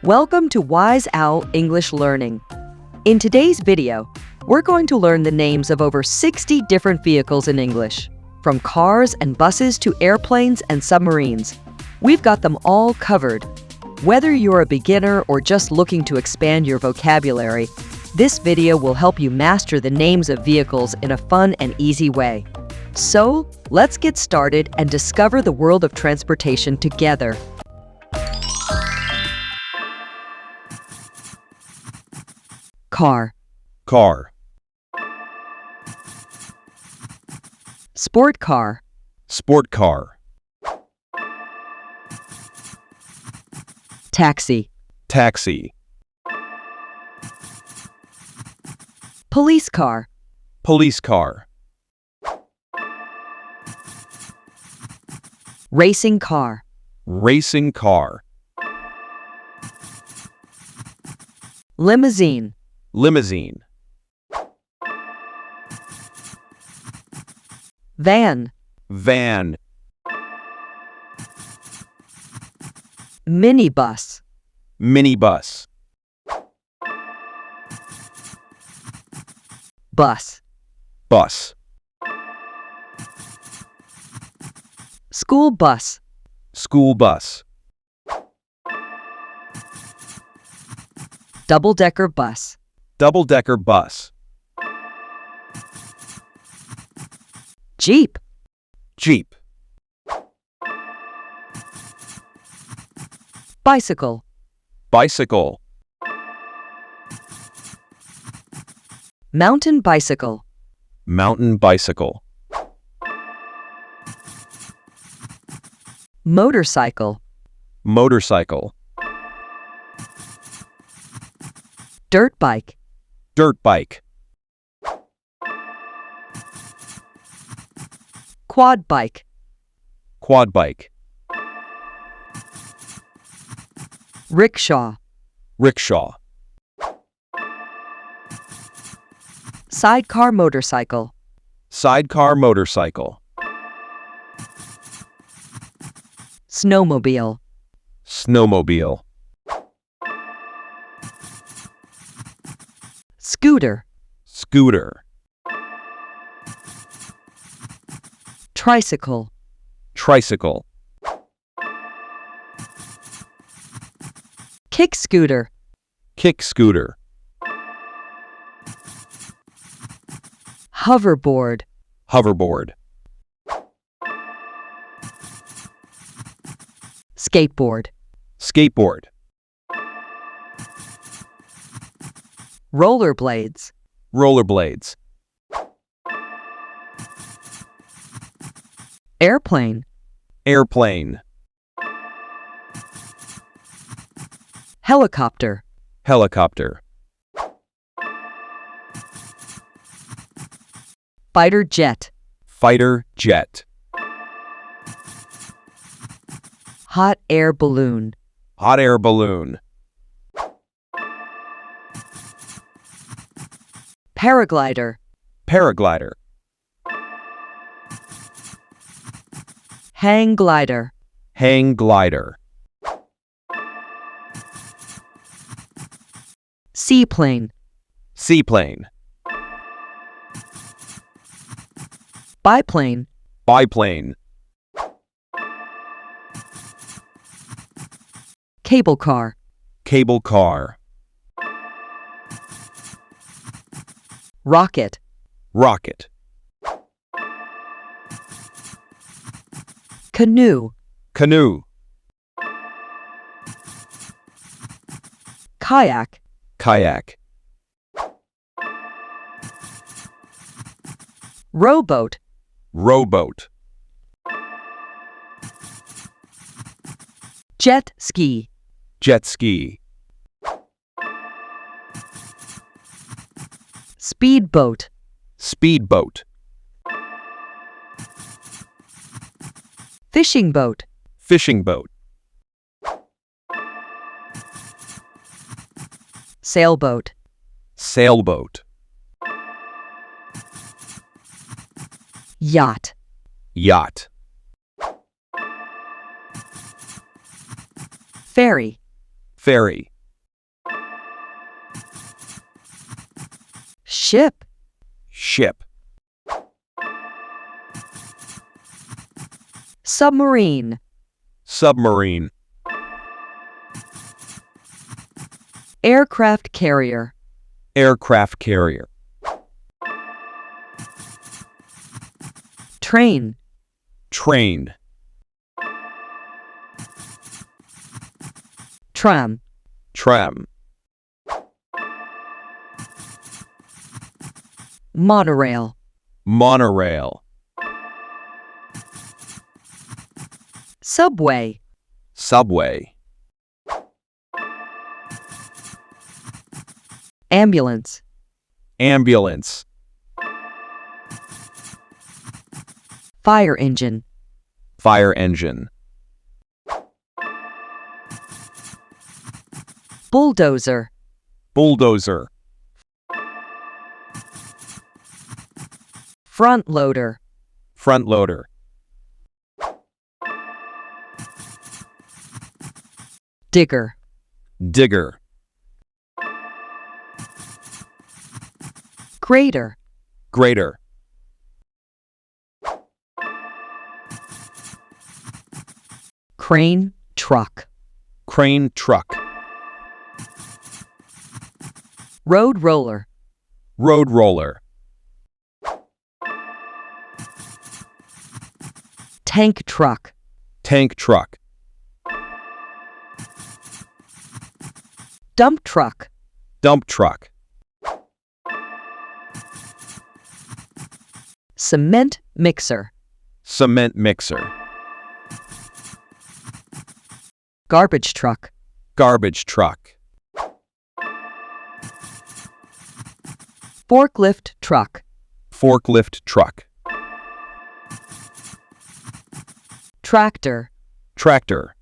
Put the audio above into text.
Welcome to Wise Owl English Learning. In today's video, we're going to learn the names of over 60 different vehicles in English, from cars and buses to airplanes and submarines. We've got them all covered. Whether you're a beginner or just looking to expand your vocabulary, this video will help you master the names of vehicles in a fun and easy way. So, let's get started and discover the world of transportation together. Car. Car. Sport car. Sport car. Taxi. Taxi. Police car. Police car. Racing car. Racing car. Limousine. Limousine. Van. Van. Minibus. Minibus. Bus. Bus. School bus. School bus. Double-decker bus. Double-decker bus. Jeep. Jeep. Bicycle. Bicycle. Mountain bicycle. Mountain bicycle. Motorcycle. Motorcycle. Dirt bike. Dirt bike. Quad bike. Quad bike. Rickshaw. Rickshaw. Sidecar motorcycle. Sidecar motorcycle. Snowmobile. Snowmobile. Scooter. Scooter. Tricycle. Tricycle. Kick scooter. Kick scooter. Hoverboard. Hoverboard. Skateboard. Skateboard. Rollerblades. Rollerblades. Airplane. Airplane. Helicopter. Helicopter. Fighter jet. Fighter jet. Hot air balloon. Hot air balloon. Paraglider. Paraglider. Hang glider. Hang glider. Seaplane. Seaplane. Biplane. Biplane. Cable car. Cable car. Rocket. Rocket. Canoe. Canoe. Kayak. Kayak. Rowboat. Rowboat. Jet ski. Jet ski. Speedboat. Speedboat. Fishing boat. Fishing boat. Sailboat. Sailboat. Yacht. Yacht. Ferry. Ferry. Ship. Ship. Submarine. Submarine. Aircraft carrier. Aircraft carrier. Train. Train. Tram. Tram. Monorail. Monorail. Subway. Subway. Ambulance. Ambulance. Fire engine. Fire engine. Bulldozer. Bulldozer. Front loader. Front loader. Digger. Digger. Grader. Grader. Crane. Truck. Crane truck. Road roller. Road roller. Tank truck. Tank truck. Dump truck. Dump truck. Cement mixer. Cement mixer. Garbage truck. Garbage truck. Forklift truck. Forklift truck. Tractor. Tractor.